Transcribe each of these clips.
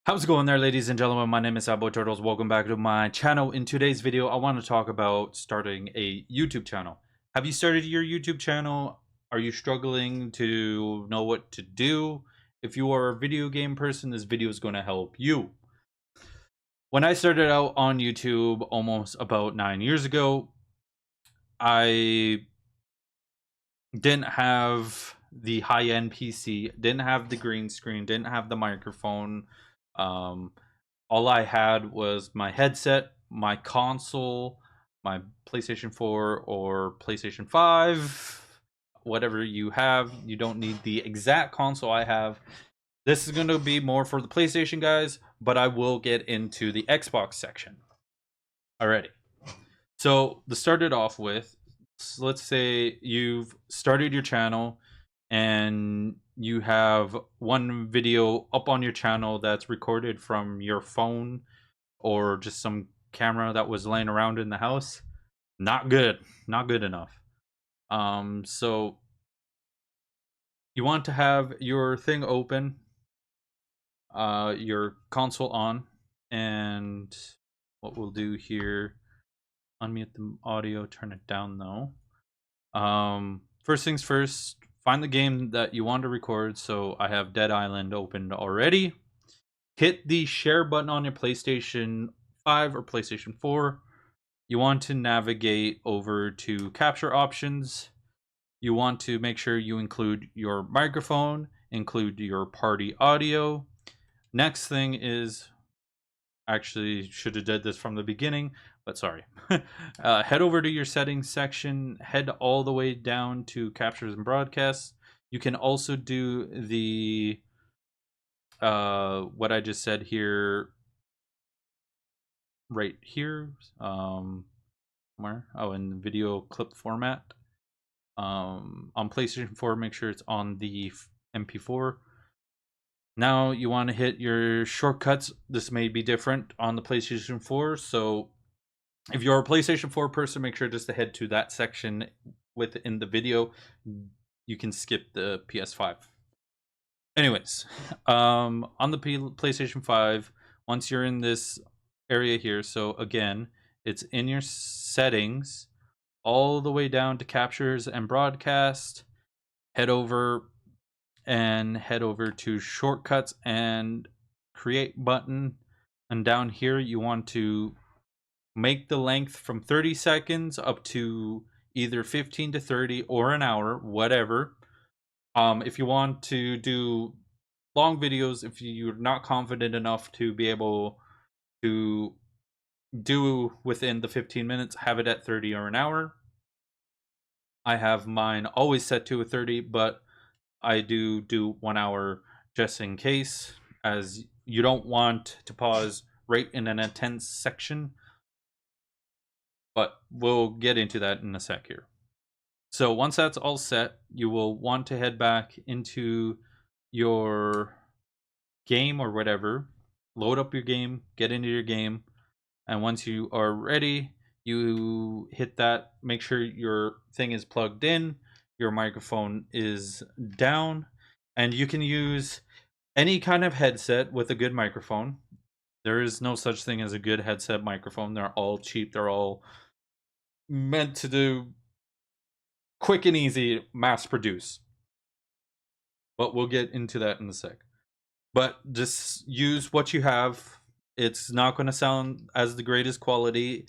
How's it going there, ladies and gentlemen? My name is SADBOITURTLES. Welcome back to my channel. In today's video, I want to talk about starting a YouTube channel. Have you started your YouTube channel? Are you struggling to know what to do? If you are a video game person, this video is going to help you. When I started out on YouTube almost about 9 years ago, I didn't have the high-end PC, didn't have the green screen, didn't have the microphone. All I had was my headset, my console, my PlayStation 4 or PlayStation 5, whatever you have. You don't need the exact console I have. This is going to be more for the PlayStation guys, but I will get into the Xbox section. Alrighty. So to start it off with, let's say you've started your channel and you have one video up on your channel that's recorded from your phone or just some camera that was laying around in the house. Not good enough. So you want to have your thing open, your console on, and what we'll do here, unmute the audio, turn it down though. First things first, find the game that you want to record. So I have Dead Island opened already. Hit the share button on your PlayStation 5 or PlayStation 4. You want to navigate over to capture options. You want to make sure you include your microphone, include your party audio. Next thing is, actually should have did this from the beginning, but sorry. Head over to your settings section, head all the way down to captures and broadcasts. You can also do the what I just said here, right here, where, oh, in the video clip format. On PlayStation 4, make sure it's on the MP4. Now you want to hit your shortcuts. This may be different on the PlayStation 4, so if you're a PlayStation 4 person, make sure just to head to that section within the video. You can skip the PS5. Anyways, on the PlayStation 5, once you're in this area here, so again, it's in your settings, all the way down to captures and broadcast. Head over to shortcuts and create button, and down here you want to make the length from 30 seconds up to either 15 to 30 or an hour, whatever. If you want to do long videos, if you're not confident enough to be able to do within the 15 minutes, have it at 30 or an hour. I have mine always set to a 30, but I do 1 hour just in case, as you don't want to pause right in an intense section. But we'll get into that in a sec here. So once that's all set, you will want to head back into your game or whatever, load up your game, get into your game, and once you are ready, you hit that, make sure your thing is plugged in, your microphone is down, and you can use any kind of headset with a good microphone. There is no such thing as a good headset microphone. They're all cheap. They're all meant to do quick and easy mass produce. But we'll get into that in a sec. But just use what you have. It's not going to sound as the greatest quality.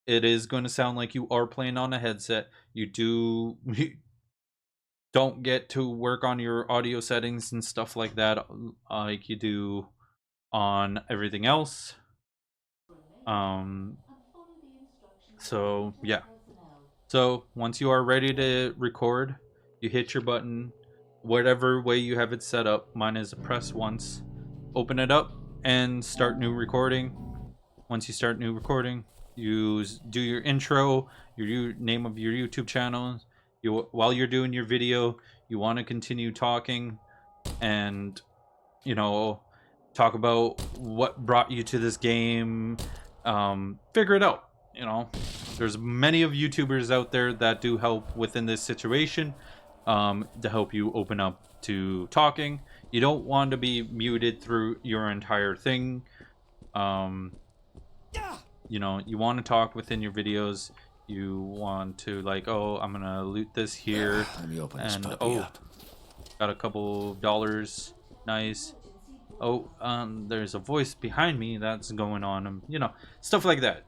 It is going to sound like you are playing on a headset. You don't get to work on your audio settings and stuff like that like you do on everything else. So yeah. So once you are ready to record, you hit your button, whatever way you have it set up. Mine is press once, open it up, and start new recording. Once you start new recording, you do your intro, your name of your YouTube channel. While you're doing your video, you want to continue talking and, you know, talk about what brought you to this game. Figure it out. You know, there's many of YouTubers out there that do help within this situation, to help you open up to talking. You don't want to be muted through your entire thing. You know, you want to talk within your videos. You want to like, oh, I'm gonna loot this here, Let me open this and puppy oh, up. got a couple dollars. Nice. Oh, there's a voice behind me that's going on. You know, stuff like that.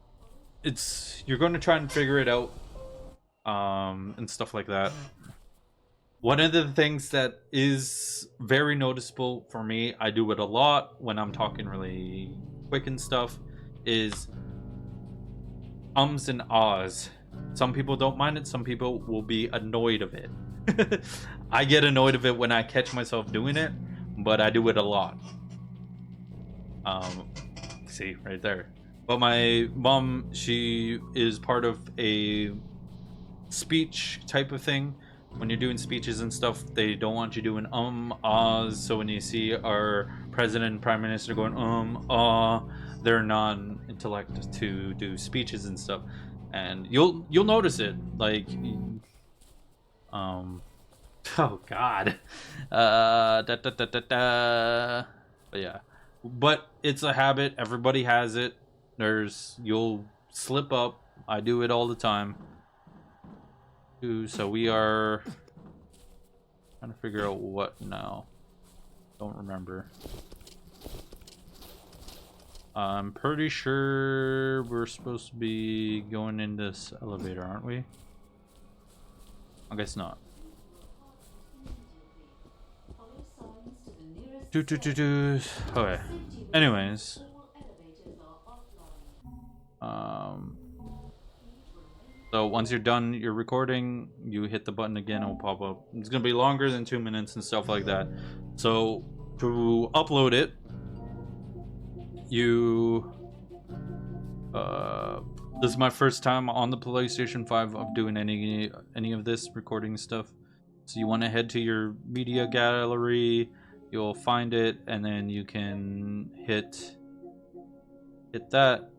You're going to try and figure it out, and stuff like that. One of the things that is very noticeable for me, I do it a lot when I'm talking really quick and stuff, is ums and ahs. Some people don't mind it, some people will be annoyed of it. I get annoyed of it when I catch myself doing it, but I do it a lot. See right there. But my mom, she is part of a speech type of thing. When you're doing speeches and stuff, they don't want you doing ahs. So when you see our president and prime minister going ah, they're non-intellect to do speeches and stuff, and you'll notice it. Like, oh god, but yeah, but it's a habit. Everybody has it. You'll slip up. I do it all the time. So we are trying to figure out what now. Don't remember. I'm pretty sure we're supposed to be going in this elevator, aren't we? I guess not. Okay. Anyways. So once you're done your recording, you hit the button again, it will pop up. It's gonna be longer than 2 minutes and stuff like that. So to upload it, this is my first time on the PlayStation 5 of doing any of this recording stuff. So you want to head to your media gallery, you'll find it, and then you can hit that.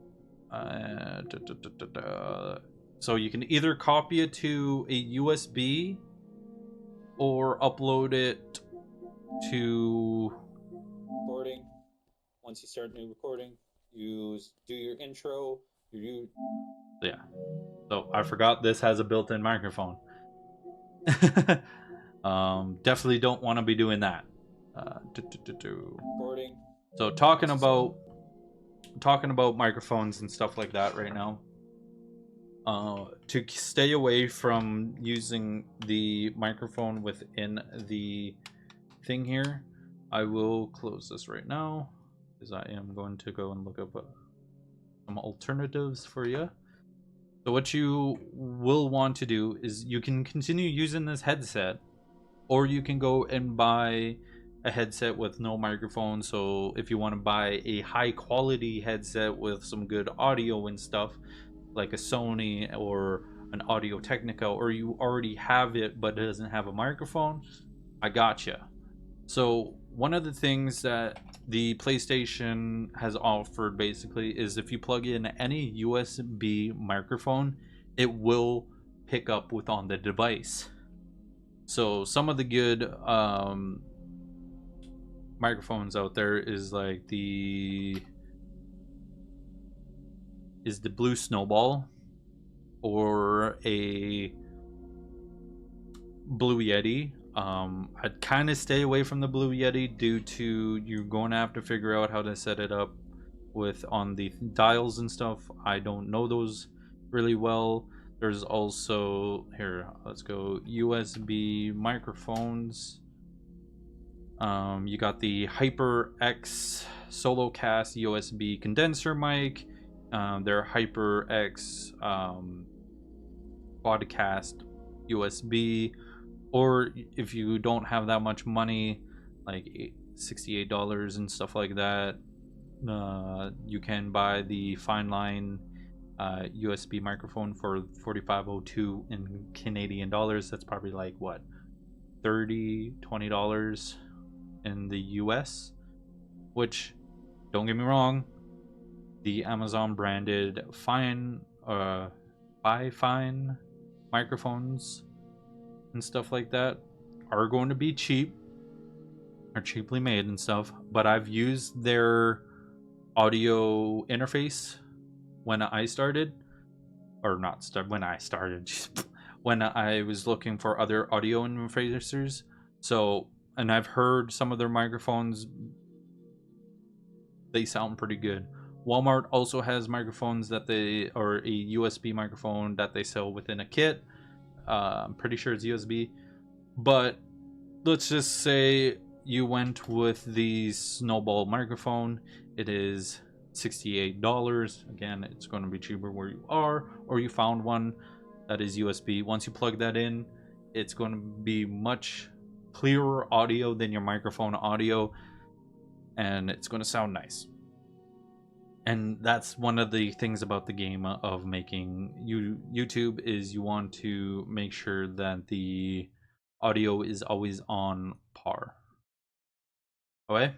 So you can either copy it to a USB or upload it to recording. Once you start new recording, you do your intro. Yeah. So I forgot this has a built-in microphone. Definitely don't want to be doing that. Recording. So talking about microphones and stuff like that right now. To stay away from using the microphone within the thing here, I will close this right now because I am going to go and look up some alternatives for you. So what you will want to do is you can continue using this headset, or you can go and buy a headset with no microphone. So if you want to buy a high quality headset with some good audio and stuff, like a Sony or an Audio Technica, or you already have it but it doesn't have a microphone, I gotcha. So one of the things that the PlayStation has offered basically is if you plug in any USB microphone, it will pick up with on the device. So some of the good microphones out there is like the Blue Snowball or a Blue Yeti. I'd kind of stay away from the Blue Yeti due to you're going to have to figure out how to set it up with on the dials and stuff. I don't know those really well. There's also, here, let's go USB microphones. You got the HyperX SoloCast USB condenser mic. Their HyperX Podcast USB, or if you don't have that much money, like $68 and stuff like that, you can buy the fine line USB microphone for $45.02 in Canadian dollars. That's probably like what, $20 in the US, which, don't get me wrong, the Amazon branded fine microphones and stuff like that are going to be cheap. are cheaply made and stuff, but I've used their audio interface when I started, or not start when I started, when I was looking for other audio interfaces. So, and I've heard some of their microphones, they sound pretty good. Walmart also has microphones that they, or a USB microphone that they sell within a kit. I'm pretty sure it's USB, but let's just say you went with the Snowball microphone. It is $68. Again, it's going to be cheaper where you are, or you found one that is USB. Once you plug that in, it's going to be much clearer audio than your microphone audio, and it's going to sound nice. And that's one of the things about the game of making YouTube, is you want to make sure that the audio is always on par. Okay,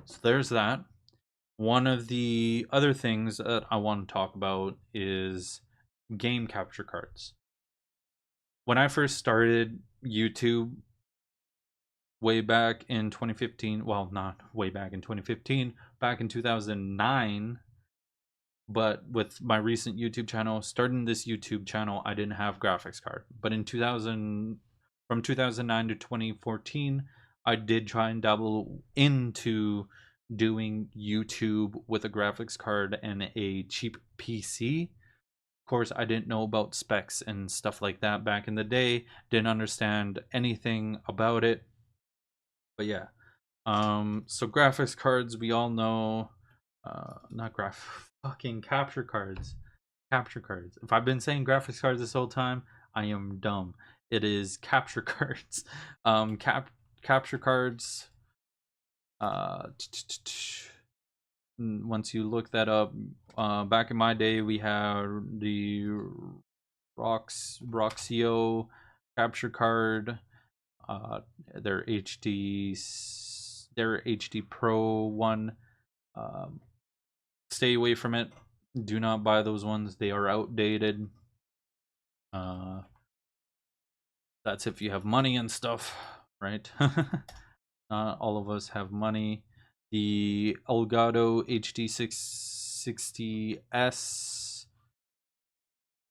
so there's that. One of the other things that I want to talk about is game capture cards. When I first started YouTube way back in 2015, well, not way back in 2015, back in 2009, but with my recent YouTube channel, starting this YouTube channel, I didn't have graphics card. But in 2000, from 2009 to 2014, I did try and dabble into doing YouTube with a graphics card and a cheap PC. Of course, I didn't know about specs and stuff like that back in the day. Didn't understand anything about it. But yeah, so graphics cards, we all know, not fucking capture cards. Capture cards. If I've been saying graphics cards this whole time, I am dumb. It is capture cards. Capture cards. Once you look that up, back in my day, we had the Roxio capture card. Their HD Pro one. Stay away from it. Do not buy those ones. They are outdated. That's if you have money and stuff, right? Not all of us have money. The Elgato HD660S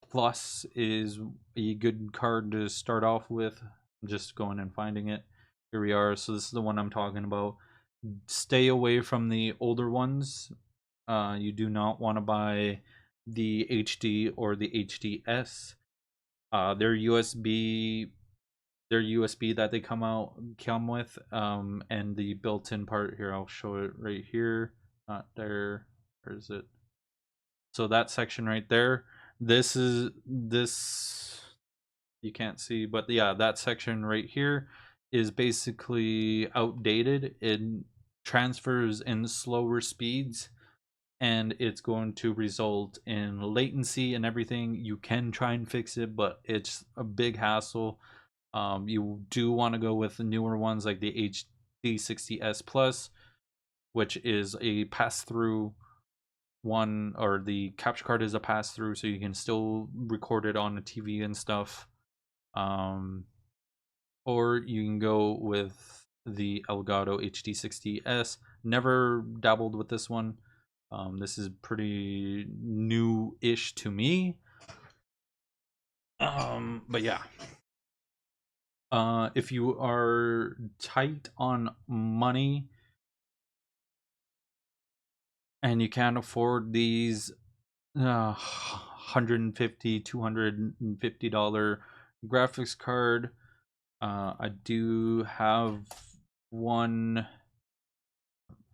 Plus is a good card to start off with. I'm just going and finding it. Here we are. So this is the one I'm talking about. Stay away from the older ones. You do not want to buy the HD or the HDS. Their USB that they come with, and the built-in part here, I'll show it right here. Not there. Where is it? So that section right there. This you can't see, but yeah, that section right here is basically outdated. It transfers in slower speeds, and it's going to result in latency and everything. You can try and fix it, but it's a big hassle. You do want to go with the newer ones like the HD60S Plus, which is a pass-through one, or the capture card is a pass-through, so you can still record it on the TV and stuff. Or you can go with the Elgato HD60S. Never dabbled with this one. This is pretty new-ish to me. But yeah. If you are tight on money and you can't afford these $150, $250 graphics card, I do have one.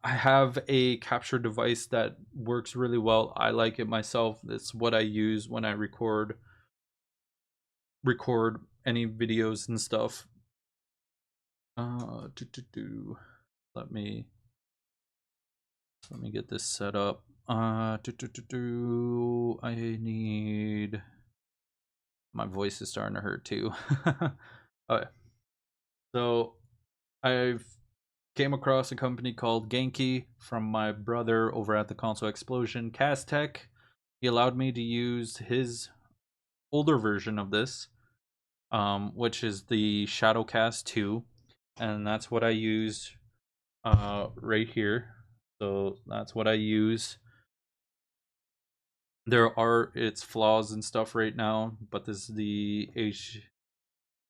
I have a capture device that works really well. I like it myself. It's what I use when I record any videos and stuff. Let me get this set up. I need, my voice is starting to hurt too. Okay. So I've came across a company called Genki from my brother over at the Console Xplosion, CazTeck. He allowed me to use his older version of this, which is the Shadowcast 2. and that's what I use right here. So that's what I use. There are its flaws and stuff right now, but this is the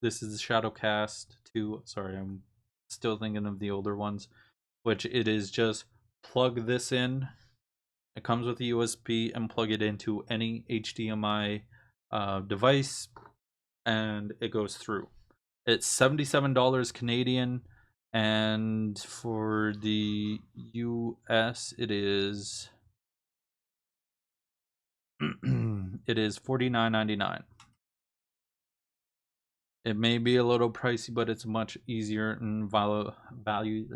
Shadowcast 2. Sorry, I'm still thinking of the older ones, which it is just plug this in. It comes with a USB and plug it into any HDMI device, and it goes through. It's $77 Canadian, and for the US, it is it is $49.99. It may be a little pricey, but it's much easier and value.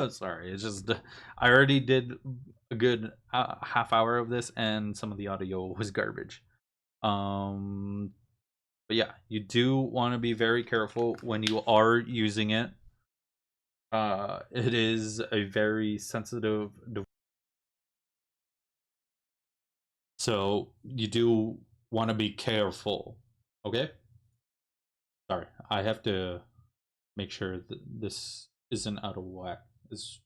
Sorry, it's just I already did a good half hour of this, and some of the audio was garbage. But yeah, you do want to be very careful when you are using it. It is a very sensitive device, so you do want to be careful. Okay. Sorry, I have to make sure that this isn't out of whack. Is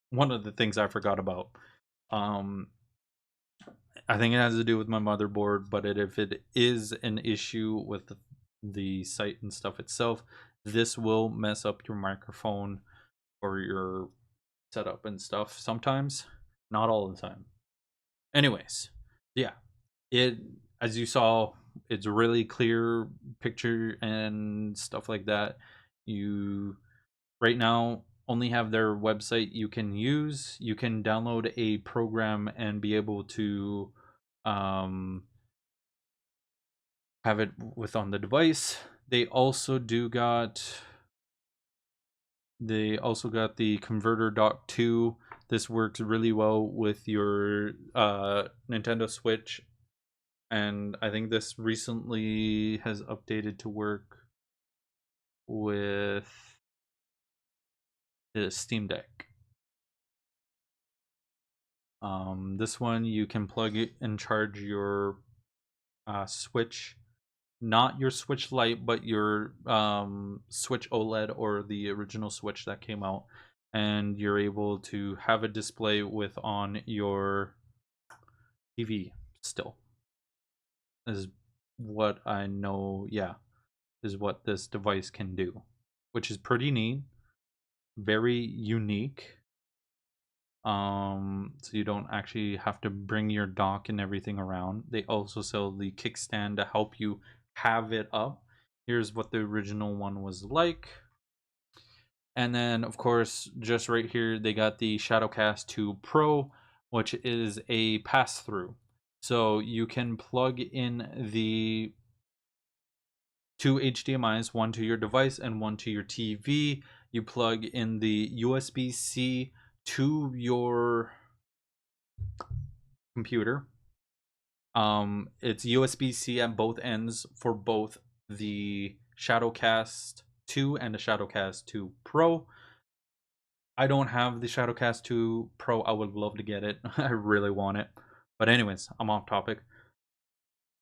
one of the things I forgot about. Um, I think it has to do with my motherboard, but if it is an issue with the site and stuff itself, this will mess up your microphone or your setup and stuff sometimes, not all the time. Anyways, yeah, it, as you saw, it's a really clear picture and stuff like that. You right now only have their website you can use. You can download a program and be able to um, have it with on the device. They also got the converter dock 2. This works really well with your Nintendo Switch, and I think this recently has updated to work with the Steam Deck. This one you can plug it and charge your Switch, not your Switch Lite, but your Switch OLED or the original Switch that came out, and you're able to have a display with on your TV still. Is what I know, yeah, is what this device can do, which is pretty neat, very unique. So you don't actually have to bring your dock and everything around. They also sell the kickstand to help you have it up. Here's what the original one was like. And then, of course, just right here, they got the Shadowcast 2 Pro, which is a pass-through. So you can plug in the two HDMIs, one to your device and one to your TV. You plug in the USB-C to your computer. It's USB-C at both ends for both the Shadowcast 2 and the Shadowcast 2 Pro. I don't have the Shadowcast 2 Pro. I would love to get it. I really want it. But anyways, I'm off topic.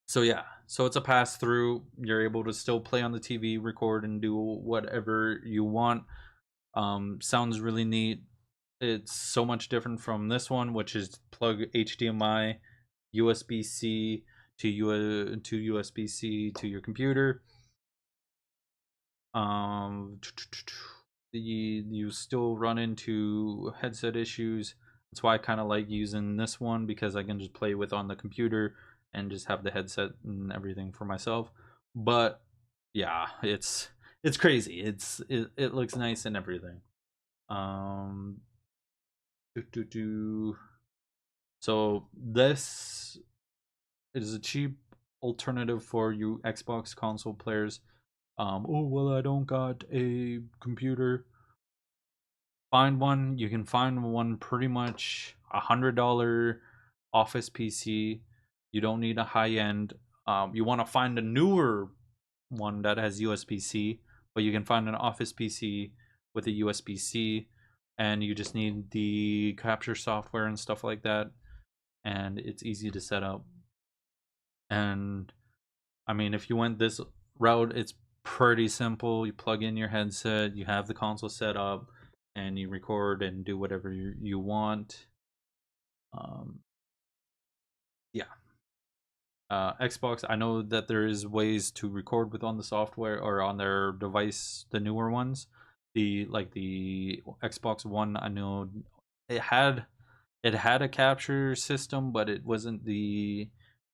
So yeah, so it's a pass through. You're able to still play on the TV, record, and do whatever you want. Sounds really neat. It's so much different from this one, which is plug HDMI, USB-C to USB-C to your computer. You still run into headset issues. That's why I kind of like using this one, because I can just play with on the computer and just have the headset and everything for myself. But yeah, it's crazy. It looks nice and everything. Um, So this is a cheap alternative for you Xbox console players. Oh well, I don't got a computer. Find one. You can find one pretty much $100 office PC. You don't need a high end. You want to find a newer one that has USB-C, but you can find an office PC with a USB-C, and you just need the capture software and stuff like that, and it's easy to set up. And I mean, if you went this route, it's pretty simple. You plug in your headset, you have the console set up, and you record and do whatever you want. Yeah. Xbox, I know that there is ways to record with on the software or on their device, the newer ones. The Xbox One, I know it had a capture system, but it wasn't the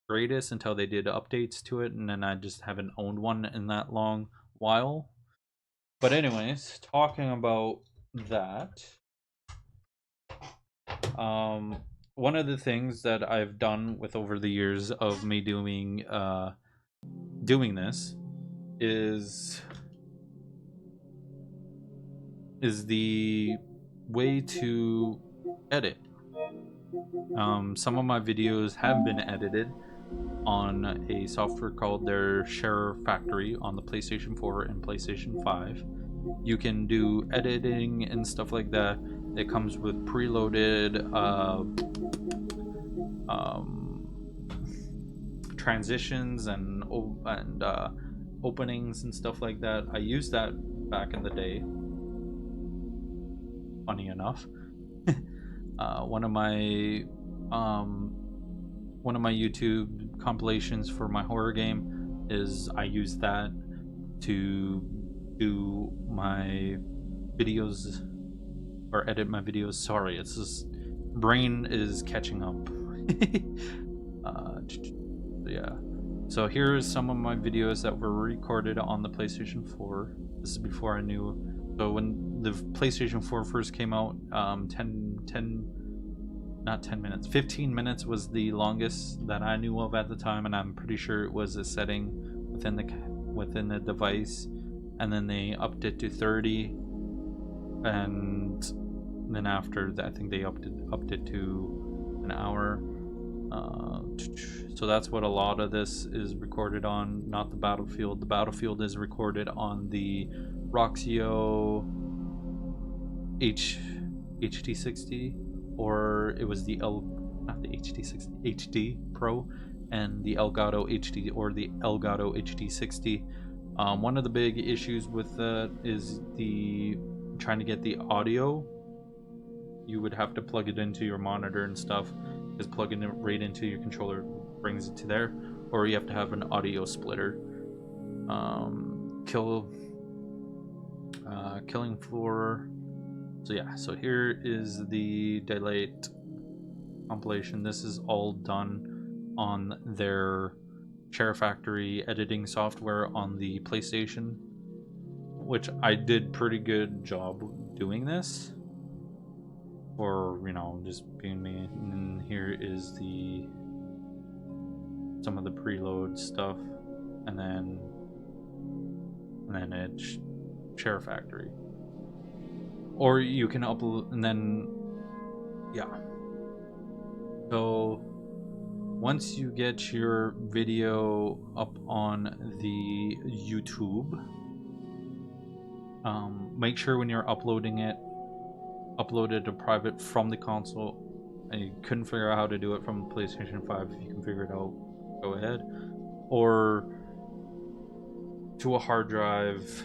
greatest until they did updates to it, and then I just haven't owned one in that long while. But anyways, talking about that, one of the things that I've done with over the years of me doing this is the way to edit. Some of my videos have been edited on a software called their Share Factory on the PlayStation 4 and PlayStation 5. You can do editing and stuff like that. It comes with preloaded transitions and openings and stuff like that. I used that back in the day. Funny enough, one of my YouTube compilations for my horror game is I use that to do my videos or edit my videos. Sorry, it's just brain is catching up. Yeah, so here's some of my videos that were recorded on the PlayStation 4. This is before I knew. So when the PlayStation 4 first came out, 15 minutes was the longest that I knew of at the time, and I'm pretty sure it was a setting within the device, and then they upped it to 30, and then after that I think they upped it to an hour. So that's what a lot of this is recorded on, not the Battlefield. The Battlefield is recorded on the Roxio HD60, or it was the not the HD60, HD Pro, and the Elgato HD, or the Elgato HD60. One of the big issues with that is trying to get the audio. You would have to plug it into your monitor and stuff, because plugging it right into your controller brings it to there, or you have to have an audio splitter. Killing Floor. So yeah, so here is the Daylight compilation. This is all done on their Share Factory editing software on the PlayStation, which I did pretty good job doing this for, you know, just being me. And here is some of the preload stuff, and then it's Share Factory. Or you can upload, and then yeah. So once you get your video up on the YouTube, make sure when you're uploading it, upload it to private from the console. And you couldn't figure out how to do it from the PlayStation 5. If you can figure it out, go ahead. Or to a hard drive,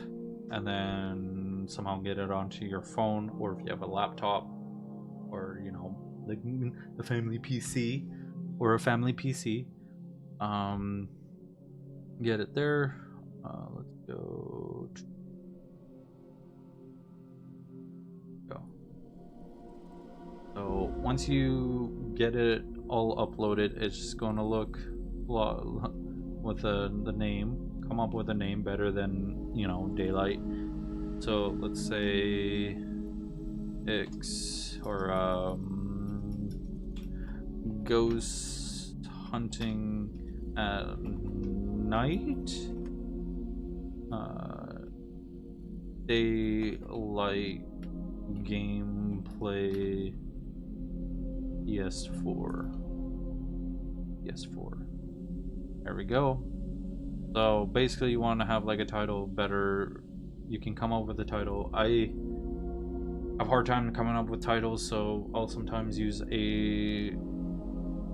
and then somehow get it onto your phone, or if you have a laptop, or, you know, the family PC, or a family PC, get it there. Let's go. So once you get it all uploaded, it's just going to look with the name, come up with a name better than, you know, Daylight. So let's say X, or Ghost Hunting at Night, Daylight Gameplay PS4. There we go. So basically you want to have like a title better. You can come up with a title. I have a hard time coming up with titles, so I'll sometimes use a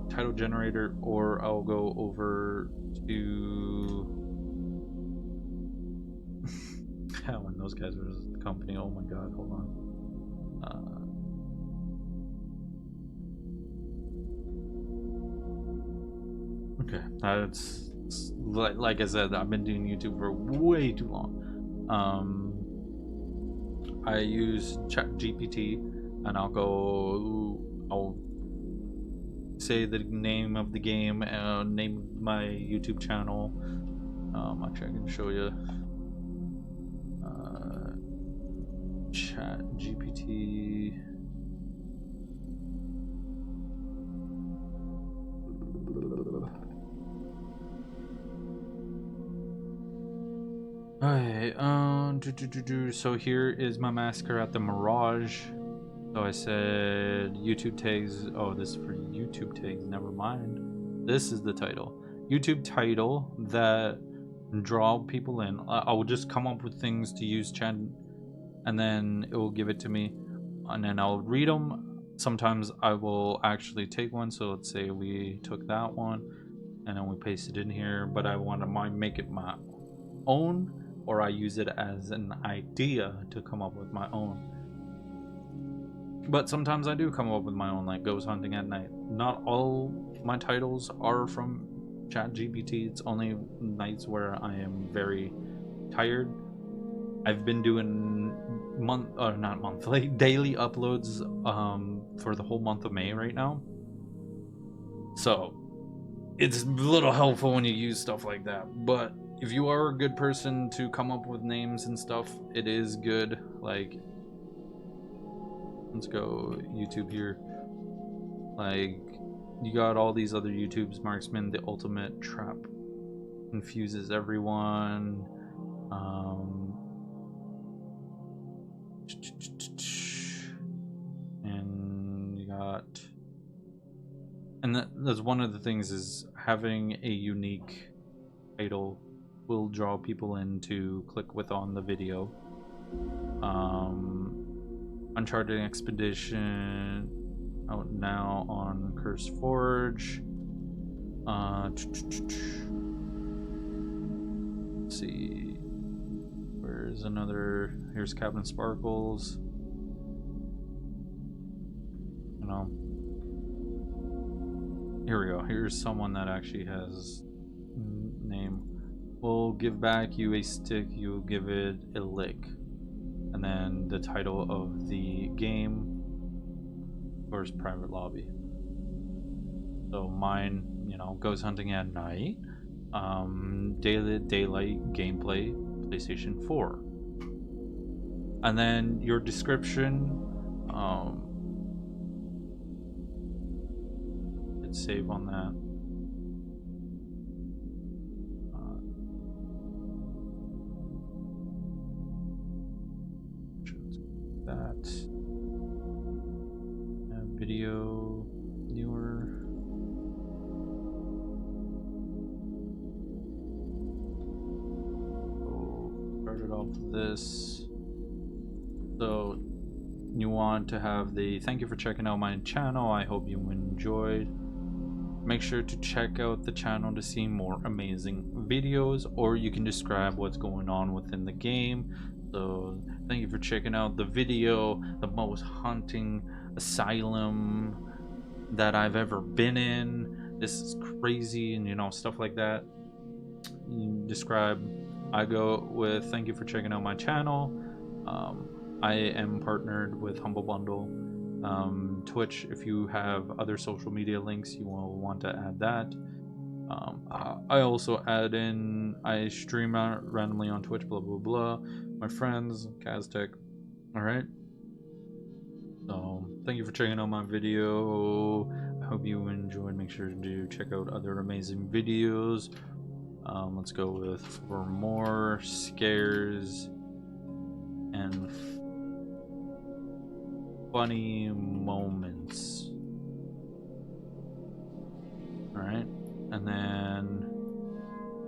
title generator, or I'll go over to Yeah, when those guys were the company. Oh my god, hold on. Okay, that's like I said, I've been doing YouTube for way too long. I use ChatGPT, and I'll say the name of the game and name of my YouTube channel. Actually, I can show you. ChatGPT. Alright, so here is my massacre at the Mirage. So I said YouTube tags. Oh, this is for YouTube tags. Never mind. This is the title. YouTube title that draw people in. I will just come up with things to use chat, and then it will give it to me, and then I'll read them. Sometimes I will actually take one. So let's say we took that one, and then we paste it in here. But I want to make it my own, or I use it as an idea to come up with my own. But sometimes I do come up with my own, like Ghost Hunting at Night. Not all my titles are from ChatGPT. It's only nights where I am very tired. I've been doing daily uploads for the whole month of May right now. So it's a little helpful when you use stuff like that. But if you are a good person to come up with names and stuff, it is good. Like, let's go YouTube here. Like, you got all these other YouTubes. Marksman, the ultimate trap, confuses everyone. And you got, and that's one of the things, is having a unique title will draw people in to click with on the video. Uncharted Expedition out now on Curse Forge. Let's see, where's another? Here's Captain Sparkles. You know, here we go. Here's someone that actually has name. We'll give back you a stick, you give it a lick. And then the title of the game, of course, private lobby. So mine, you know, Ghost Hunting at Night, daylight gameplay, PlayStation 4. And then your description, hit save on that. That video newer. So started off with this. So you want to have the thank you for checking out my channel. I hope you enjoyed. Make sure to check out the channel to see more amazing videos, or you can describe what's going on within the game. So thank you for checking out the video, the most haunting asylum that I've ever been in. This is crazy, and you know, stuff like that. You describe. I go with thank you for checking out my channel. I am partnered with Humble Bundle. Twitch, if you have other social media links, you will want to add that. I also add in, I stream out randomly on Twitch, blah blah blah. My friends, CazTeck. Alright. So thank you for checking out my video. I hope you enjoyed. Make sure to check out other amazing videos. Let's go with for more scares and funny moments. Alright, and then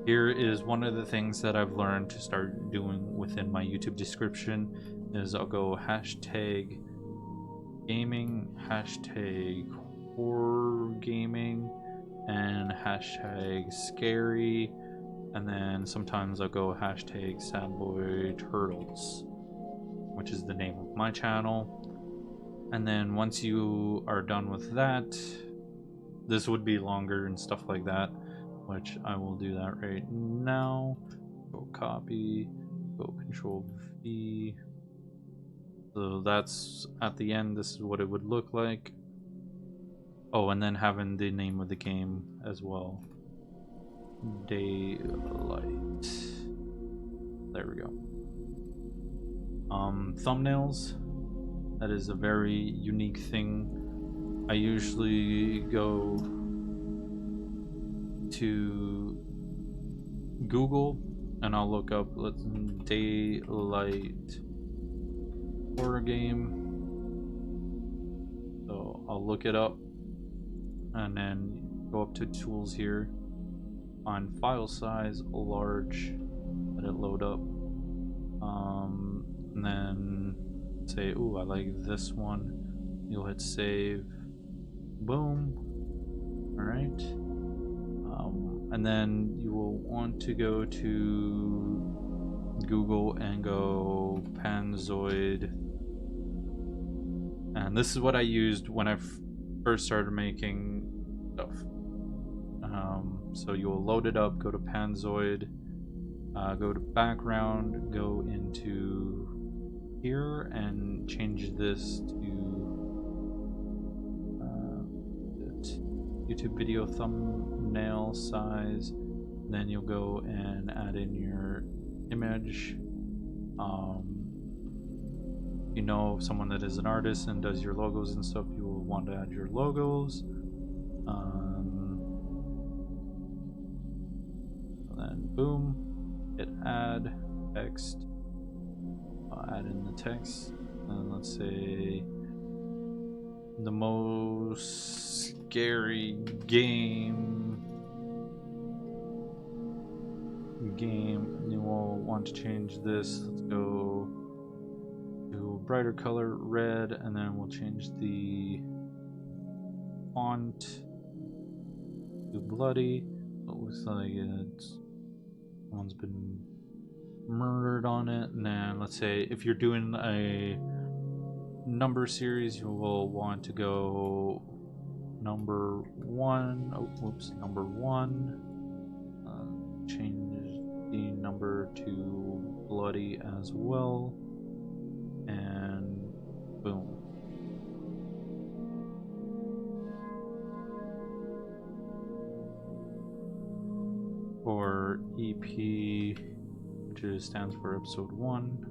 here is one of the things that I've learned to start doing within my YouTube description is I'll go hashtag gaming, hashtag horror gaming, and hashtag scary, and then sometimes I'll go hashtag SADBOITURTLES, which is the name of my channel. And then once you are done with that, this would be longer and stuff like that, which I will do that right now. Go copy, go Control V. So that's at the end, this is what it would look like. Oh, and then having the name of the game as well. Daylight. There we go. Thumbnails. That is a very unique thing. I usually go to Google and I'll look up Daylight horror game. So I'll look it up and then go up to tools here, find file size large, let it load up, and then say, ooh, I like this one. You'll hit save. Boom. All right. And then you will want to go to Google and go Panzoid. And this is what I used when I first started making stuff. So you'll load it up, go to Panzoid, go to background, go into here and change this to YouTube video thumbnail size. Then you'll go and add in your image. You know, someone that is an artist and does your logos and stuff, you will want to add your logos. Then boom, hit add text. I'll add in the text, and let's say the most scary game. You will want to change this. Let's go to a brighter color, red, and then we'll change the font to bloody. It looks like someone's been murdered on it. And then let's say if you're doing a number series, you will want to go number 1. Oh, whoops, number 1. Change the number to bloody as well, and boom. For EP, which stands for episode 1.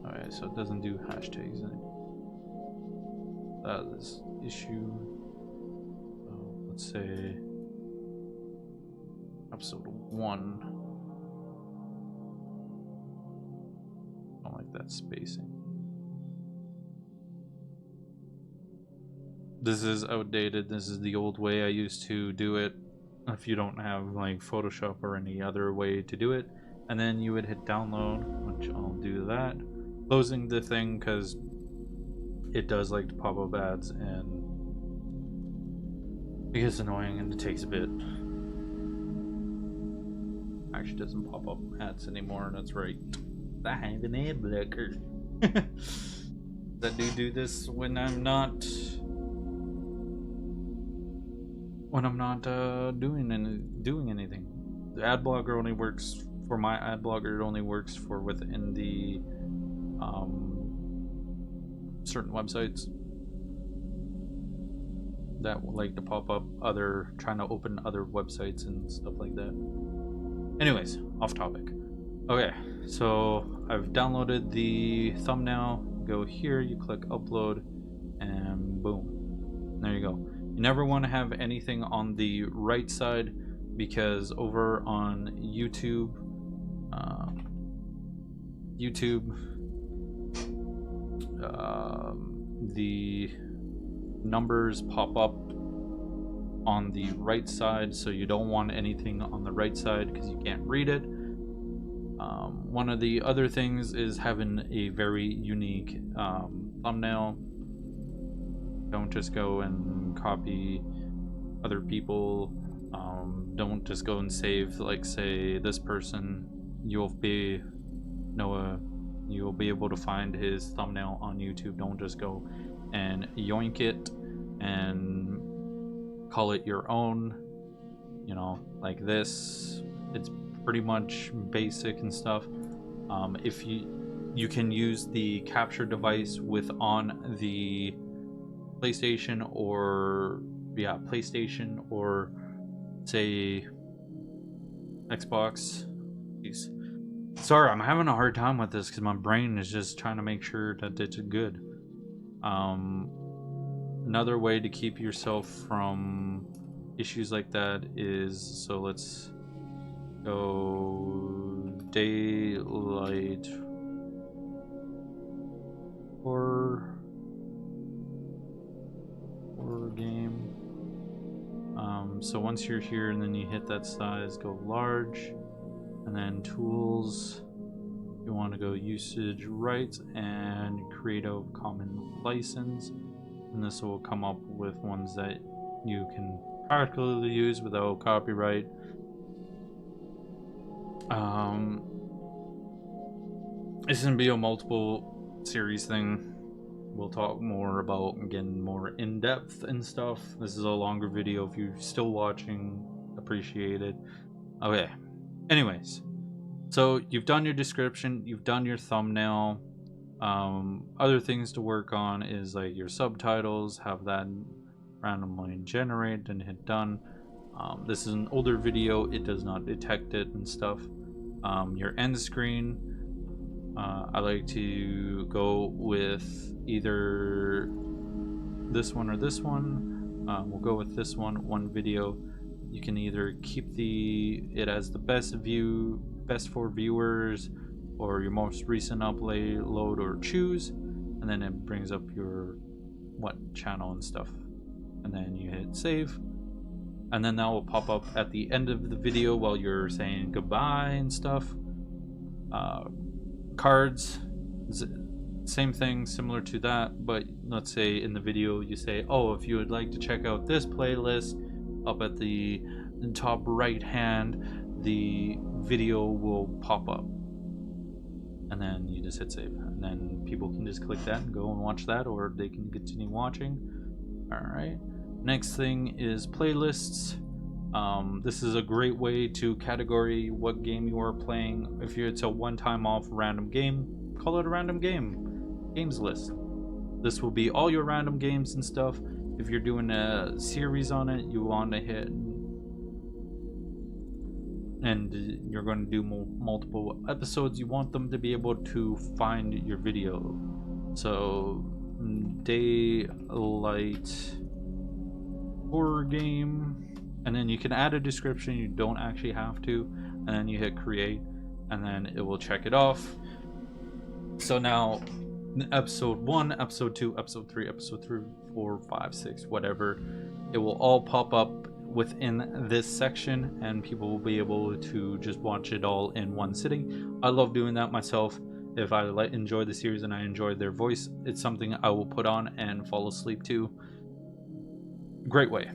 Alright, so it doesn't do hashtags anymore. That is issue. So let's say episode 1. I don't like that spacing. This is outdated. This is the old way I used to do it. If you don't have like Photoshop or any other way to do it, and then you would hit download, which I'll do that. Closing the thing because it does like to pop up ads and it gets annoying and it takes a bit. Actually doesn't pop up ads anymore, and that's right. I have an ad blocker. That do this when I'm not doing anything. The ad blocker only works for my ad blocker. It only works for within the certain websites that will like to pop up trying to open other websites and stuff like that. Anyways, off topic. Okay, so I've downloaded the thumbnail. Go here, you click upload, and boom, there you go. You never want to have anything on the right side, because over on YouTube, the numbers pop up on the right side, so you don't want anything on the right side because you can't read it. One of the other things is having a very unique thumbnail. Don't just go and copy other people. Don't just go and save, like, say this person. You'll be able to find his thumbnail on YouTube. Don't just go and yoink it and call it your own, you know, like this. It's pretty much basic and stuff. If you can use the capture device with on the PlayStation or say Xbox. Jeez. Sorry, I'm having a hard time with this because my brain is just trying to make sure that it's good. Another way to keep yourself from issues like that is, so let's go daylight horror game. So once you're here and then you hit that size, go large, and then tools, you want to go usage rights and Creative Commons license, and this will come up with ones that you can practically use without copyright. This is gonna be a multiple series thing. We'll talk more about getting more in-depth and stuff. This is a longer video. If you're still watching, appreciate it. Okay, anyways, so you've done your description, you've done your thumbnail. Other things to work on is like your subtitles, have that randomly generate and hit done. This is an older video, it does not detect it and stuff. Your end screen, I like to go with either this one or this one. We'll go with this one video. You can either keep it as the best for viewers, or your most recent upload, or choose, and then it brings up your channel and stuff, and then you hit save, and then that will pop up at the end of the video while you're saying goodbye and stuff. Cards, same thing, similar to that, but let's say in the video you say, oh, if you would like to check out this playlist, up at the top right hand the video will pop up, and then you just hit save, and then people can just click that and go and watch that, or they can continue watching. All right, next thing is playlists. This is a great way to category what game you are playing. If it's a one-time off random game, call it a random games list. This will be all your random games and stuff. If you're doing a series on it, you want to hit, and you're going to do multiple episodes, you want them to be able to find your video. So daylight horror game, and then you can add a description. You don't actually have to, and then you hit create, and then it will check it off. So now episode 1, episode 2, episode 3, episode 3, 4, 5, 6, whatever, it will all pop up within this section, and people will be able to just watch it all in one sitting. I love doing that myself. If I enjoy the series and I enjoy their voice, it's something I will put on and fall asleep to. Great way.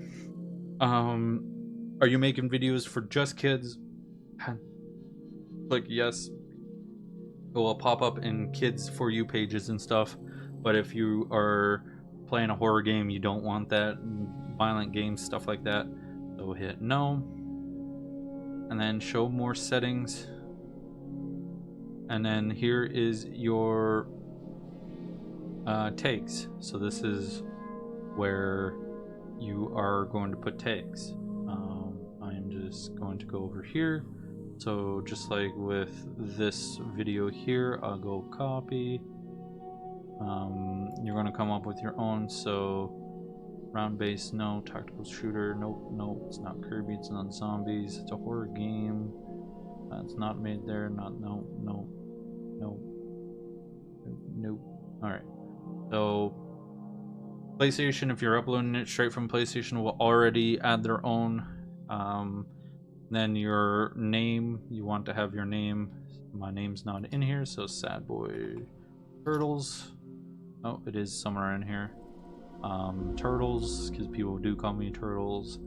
Are you making videos for just kids? Click yes. It will pop up in kids for you pages and stuff. But if you are playing a horror game, you don't want that, violent games, stuff like that, so hit no, and then show more settings, and then here is your tags. So this is where you are going to put tags. I'm just going to go over here. So just like with this video here, I'll go copy. You're going to come up with your own. So round base, no. Tactical shooter, nope, nope. It's not Kirby, it's not zombies, it's a horror game. It's not made there, not, no, no, no, nope. Alright, so PlayStation, if you're uploading it straight from PlayStation, will already add their own. Then your name, you want to have your name. My name's not in here, so SADBOITURTLES. Oh, it is somewhere in here. Turtles, because people do call me Turtles.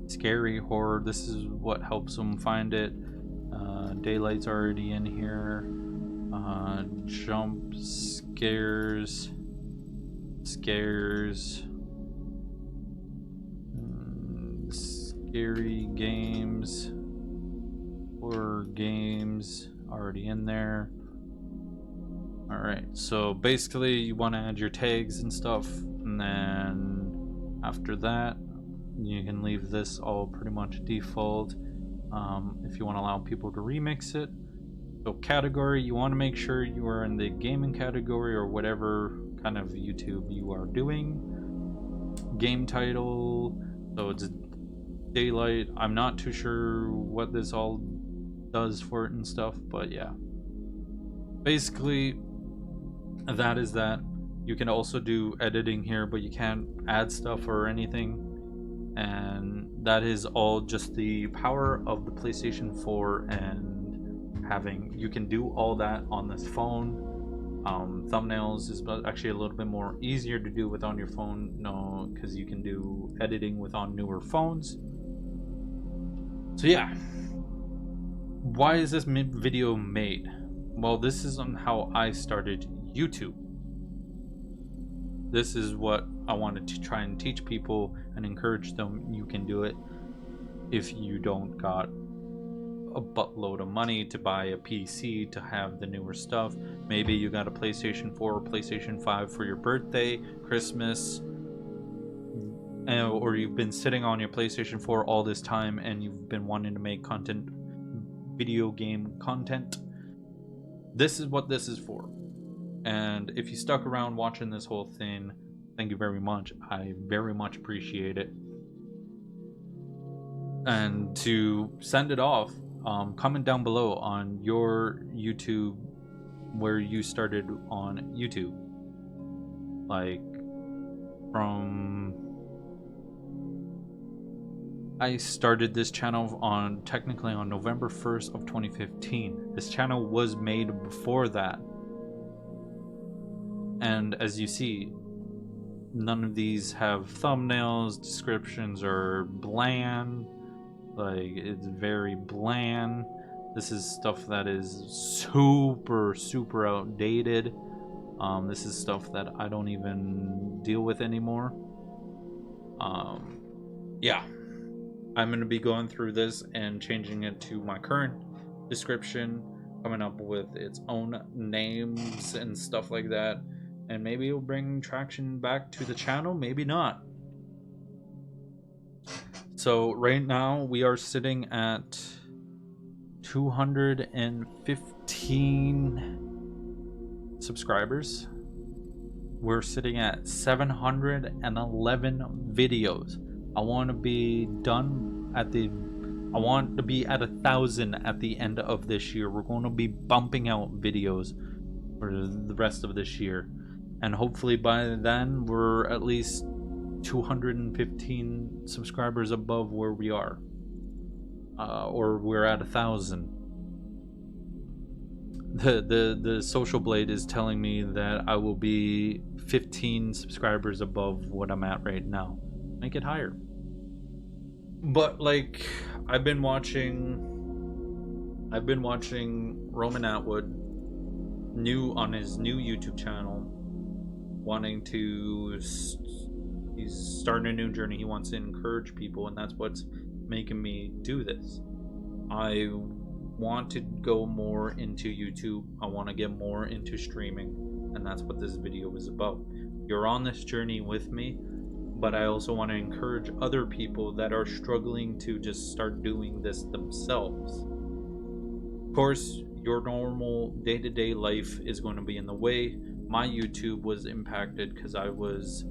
Scary horror, this is what helps them find it. Daylight's already in here. Jump scares. Scary games. Horror games already in there. Alright, so basically you want to add your tags and stuff, and then after that you can leave this all pretty much default. If you want to allow people to remix it. So category, you want to make sure you are in the gaming category or whatever kind of YouTube you are doing. Game title, so it's Daylight. I'm not too sure what this all does for it and stuff, but yeah. Basically, that is that. You can also do editing here, but you can't add stuff or anything. And that is all just the power of the PlayStation 4 and having, you can do all that on this phone. Thumbnails is actually a little bit more easier to do with on your phone, no, because you can do editing with on newer phones. So yeah, why is this video made? Well, this is on how I started YouTube. This is what I wanted to try and teach people and encourage them. You can do it if you don't got a buttload of money to buy a PC to have the newer stuff. Maybe you got a PlayStation 4 or PlayStation 5 for your birthday, Christmas, or you've been sitting on your PlayStation 4 all this time and you've been wanting to make content, video game content. This is what this is for. And if you stuck around watching this whole thing, thank you very much. I very much appreciate it. And to send it off, comment down below on your YouTube, where you started on YouTube. Like, I started this channel technically on November 1st of 2015. This channel was made before that. And as you see, none of these have thumbnails, descriptions are bland. Like, it's very bland. This is stuff that is super outdated. This is stuff that I don't even deal with anymore. Yeah, I'm gonna be going through this and changing it to my current description, coming up with its own names and stuff like that. And maybe it'll bring traction back to the channel, maybe not. So right now we are sitting at 215 subscribers. We're sitting at 711 videos. I want to be done at I want to be at 1,000 at the end of this year. We're going to be bumping out videos for the rest of this year. And hopefully by then we're at least 215 subscribers above where we are. Or we're at 1,000. The Social Blade is telling me that I will be 15 subscribers above what I'm at right now. Make it higher. But like, I've been watching Roman Atwood on his new YouTube channel, wanting to, he's starting a new journey. He wants to encourage people, and that's what's making me do this. I want to go more into YouTube. I want to get more into streaming, and that's what this video is about. You're on this journey with me, but I also want to encourage other people that are struggling to just start doing this themselves. Of course, your normal day-to-day life is going to be in the way. My YouTube was impacted because I was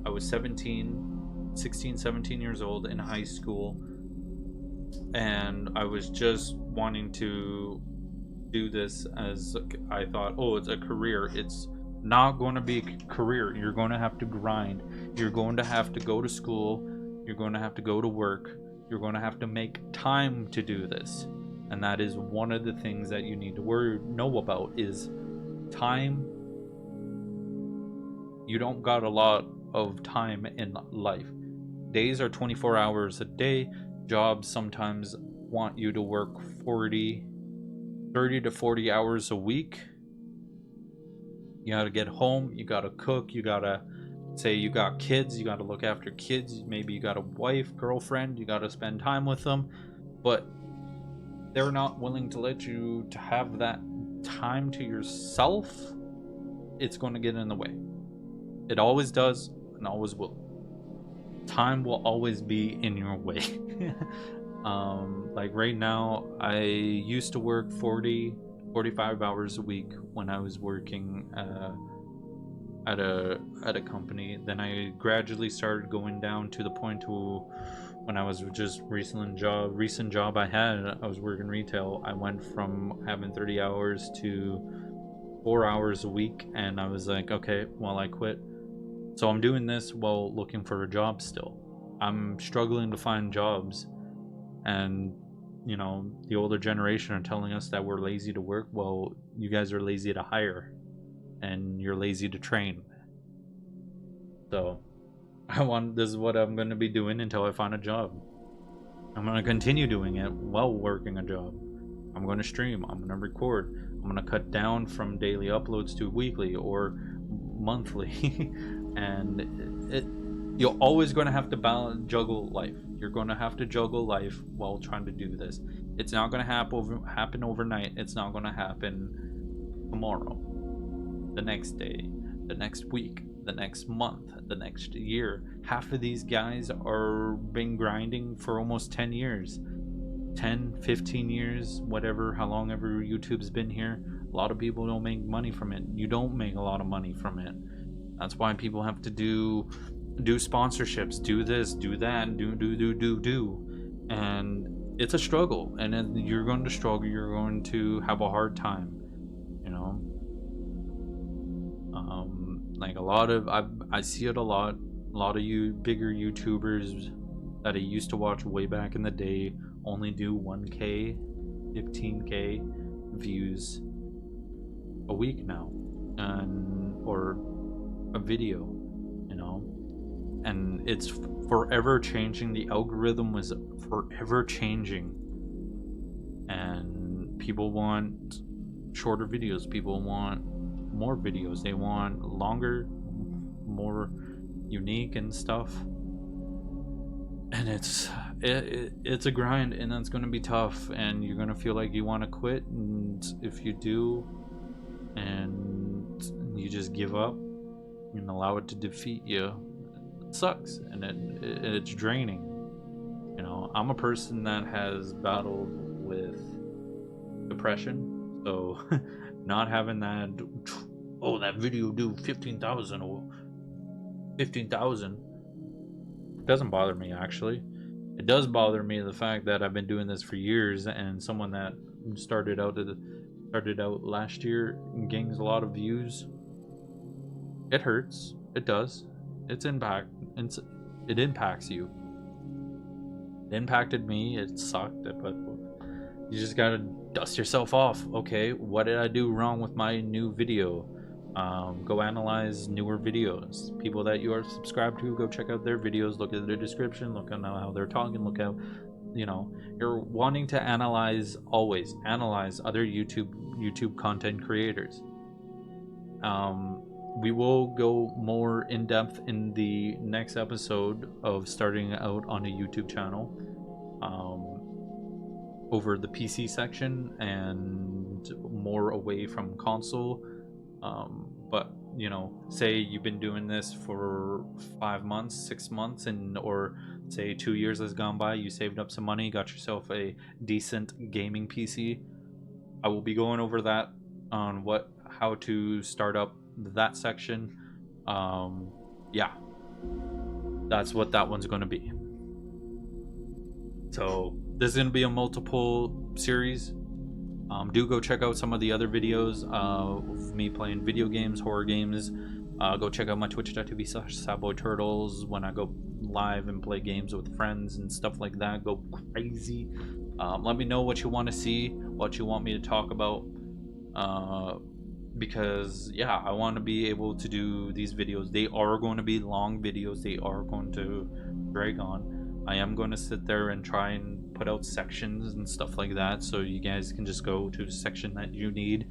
16, 17 years old in high school, and I was just wanting to do this as, I thought, oh, it's a career. It's not going to be a career. You're going to have to grind. You're going to have to go to school. You're going to have to go to work. You're going to have to make time to do this. And that is one of the things that you need to know about, is time you don't got a lot of time in life. Days are 24 hours a day. Jobs sometimes want you to work 30 to 40 hours a week. You gotta get home, you gotta cook, you gotta, say you got kids, you gotta look after kids, maybe you got a wife, girlfriend, you gotta spend time with them, but they're not willing to let you to have that time to yourself. It's going to get in the way. It always does and always will. Time will always be in your way. Like right now, I used to work 45 hours a week when I was working at a company. Then I gradually started going down to the point to when I was just recent job I had, I was working retail. I went from having 30 hours to 4 hours a week, and I was like, okay, well, I quit. So I'm doing this while looking for a job still. I'm struggling to find jobs, and you know, the older generation are telling us that we're lazy to work. Well, you guys are lazy to hire, and you're lazy to train. So this is what I'm going to be doing until I find a job. I'm going to continue doing it while working a job. I'm going to stream, I'm going to record, I'm going to cut down from daily uploads to weekly or monthly. And you're always going to have to juggle life. You're going to have to juggle life while trying to do this. It's not going to happen overnight. It's not going to happen tomorrow, the next day, the next week, the next month, the next year. Half of these guys are been grinding for almost 10 years, 10, 15 years, whatever, how long ever YouTube's been here. A lot of people don't make money from it. You don't make a lot of money from it. That's why people have to do sponsorships, do this, do that, do, and it's a struggle. And then you're going to struggle, you're going to have a hard time, you know. Like a lot of I see it a lot of you bigger YouTubers that I used to watch way back in the day only do 1K, 15K views a week now, or a video, you know. And it's forever changing. The algorithm was forever changing, and people want shorter videos, people want more videos, they want longer, more unique and stuff. And it's a grind, and that's going to be tough, and you're going to feel like you want to quit. And if you do and you just give up and allow it to defeat you, it sucks, and it's draining. You know, I'm a person that has battled with depression, so not having that, oh, that video do 15,000 or 15,000 doesn't bother me. Actually, it does bother me the fact that I've been doing this for years, and someone that started out last year gains a lot of views. It hurts. It does. It impacts you. It impacted me. It sucked, but you just gotta dust yourself off. Okay, what did I do wrong with my new video? Go analyze newer videos. People that you are subscribed to, go check out their videos, look at their description, look at how they're talking, look how, you know, you're wanting to analyze, always analyze other YouTube content creators. We will go more in depth in the next episode of starting out on a YouTube channel, over the PC section and more away from console. But you know, say you've been doing this for 5 months, 6 months, and or say 2 years has gone by, you saved up some money, got yourself a decent gaming PC. I will be going over that on how to start up that section. Yeah, that's what that one's going to be. So this is going to be a multiple series. Do go check out some of the other videos of me playing video games, horror games. Go check out my twitch.tv/SADBOITURTLES when I go live and play games with friends and stuff like that. Go crazy. Let me know what you want to see, what you want me to talk about. because yeah, I want to be able to do these videos. They are going to be long videos, they are going to drag on. I am going to sit there and try and put out sections and stuff like that, so you guys can just go to the section that you need.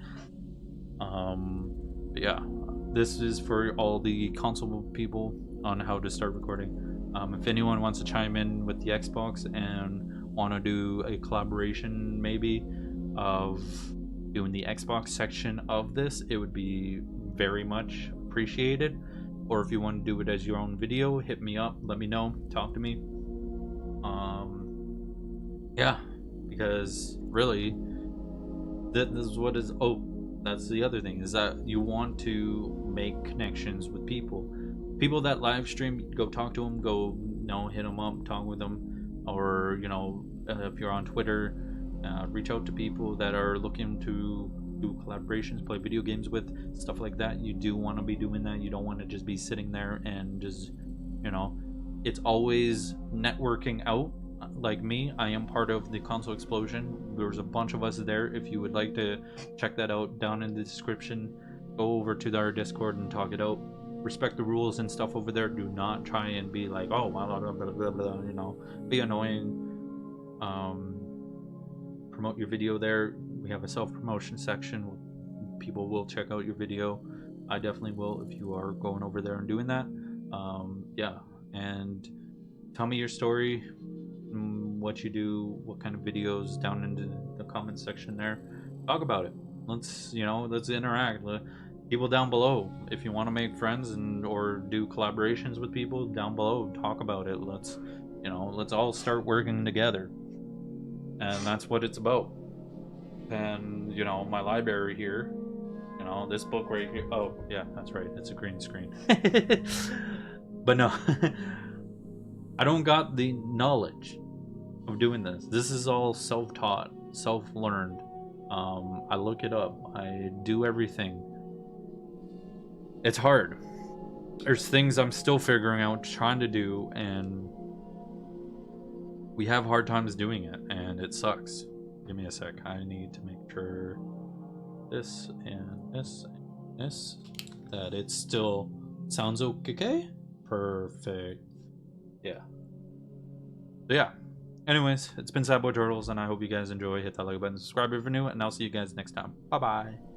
But yeah, this is for all the console people on how to start recording. If anyone wants to chime in with the Xbox and want to do a collaboration maybe of doing the Xbox section of this, it would be very much appreciated. Or if you want to do it as your own video, hit me up, let me know, talk to me. Yeah, because really this is what is, oh, that's the other thing, is that you want to make connections with people that live stream. Go talk to them, go, you know, hit them up, talk with them, or, you know, if you're on Twitter, reach out to people that are looking to do collaborations, play video games with, stuff like that. You do want to be doing that. You don't want to just be sitting there and just, you know, it's always networking out. Like me, I am part of the Console Xplosion. There's a bunch of us there. If you would like to check that out, down in the description, go over to our Discord and talk it out. Respect the rules and stuff over there. Do not try and be like, oh, blah, blah, blah, blah, blah, you know, be annoying. Promote your video there. We have a self-promotion section. People will check out your video. I definitely will if you are going over there and doing that. Yeah, and tell me your story, what you do, what kind of videos, down into the comment section there. Talk about it. Let's, you know, let's interact. People down below, if you want to make friends and or do collaborations with people down below, talk about it. Let's, you know, let's all start working together. And that's what it's about. And, you know, my library here, you know, this book right here. Oh yeah, that's right, it's a green screen. But no, I don't got the knowledge of doing this. This is all self-taught, self-learned. I look it up, I do everything. It's hard. There's things I'm still figuring out, trying to do, and we have hard times doing it, and it sucks. Give me a sec. I need to make sure this and this and this, that it still sounds okay. Perfect. Yeah. So yeah. Anyways, it's been SADBOITURTLES, and I hope you guys enjoy. Hit that like button, subscribe if you're new, and I'll see you guys next time. Bye bye.